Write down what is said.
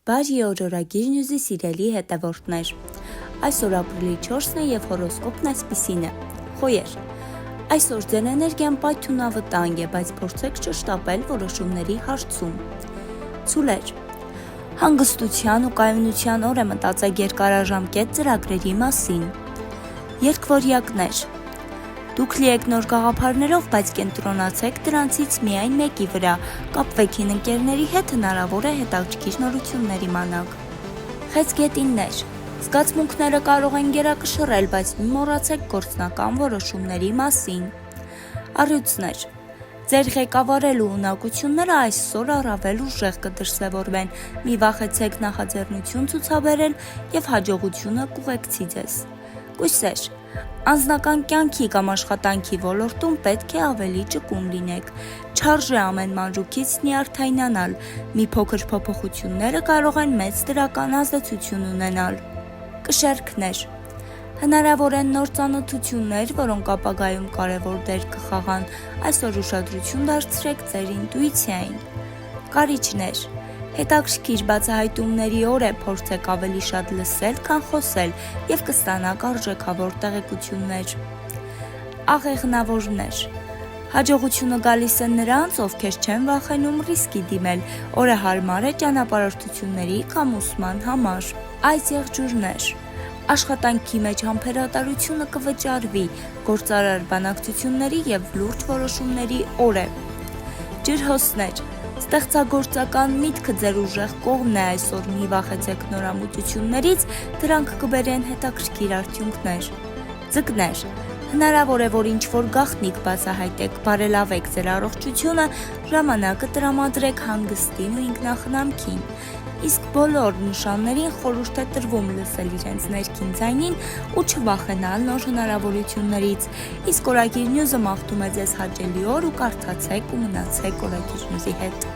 Բարի օր օրագիր նյուզի սիրելի հետևորդներ։ Այսօր ապրիլի 4-ն է և հորոսկոպն այսպիսին է։ Խոյեր։ Այսօր ձեր էներգիան պայթյունավտանգ է, բայց փորձեք չշտապել որոշումների հարցում։ Ցուլեր։ Հանգստության ու կայունության օր է, մտածեք երկարաժամկետ ծրագրերի մասին։ Երկվորյակներ։ Դուք լի եք նոր գաղափարներով, բայց կենտրոնացեք դրանցից միայն մեկի վրա, կապվեք հին ընկերների հետ, հնարավոր է հետաքրքիր նորություններ իմանաք։ Խեցգետիններ։ Զգացմունքները կարող են գերակշռել, բայց մի մոռացեք գործնական որոշումների մասին։ Առյուծներ։ Ձեր ղեկավարելու ունակությունները այսօր առավել ուժեղ կդրսևորվեն, մի վախեցեք նախաձեռնություն ցուցաբերել և հաջողությունը կուղեկցի ձեզ։ Կույսեր։ Անձնական կյանքի կամ աշխատանքի ոլորտում պետք է ավելի ճկուն լինեք։ Չարժե ամեն մանրուքից նյարդայնանալ, մի փոքր փոփոխությունները կարող են մեծ դրական ազդեցություն ունենալ։ Կշեռքներ։ Հնարավոր են նոր ծանոթություններ, որոնք ապագայում կարևոր դեր կխաղան, այսօր ուշադրություն դարձրեք ձեր ինտուիցիային։ Կարիճներ։ Հետաքրքիր բացահայտումների օր է, փորձեք ավելի շատ լսել, քան խոսել և կստանաք արժեքավոր տեղեկություններ։ Աղեղնավորներ։ Հաջողությունը գալիս է նրանց, ովքեր չեն վախենում ռիսկի դիմել, օրը հարմար է ճանապարհորդությունների կամ ուսման համար։ Այս եղջյուրներ։ Աշխատանքի մեջ համբերատարությունը կվճարվի, գործարար բանակցությունների և լուրջ որոշումների օր է։ Ջրհոսներ։ Ստեղծագործական միտքը ձեր ուժեղ կողմն է այսօր, մի վախեցեք նորամուծություններից, դրանք կբերեն հետաքրքիր արդյունքներ։ Ձկներ։ Հնարավոր է, որ ինչ-որ գաղտնիք բացահայտեք, բարելավեք ձեր առողջությունը, ժամանակը տրամադրեք հանգստին ու ինքնախնամքին։ Իսկ բոլոր նշաններին խորհուրդ է տրվում լսել իրենց ներքին ձայնին ու չվախենալ նոր հնարավորություններից։ Իսկ օրագիր նյուզը մաղթում է ձեզ հաճելի օր ու կարդացեք ու մնացեք օրագիր նյուզի հետ։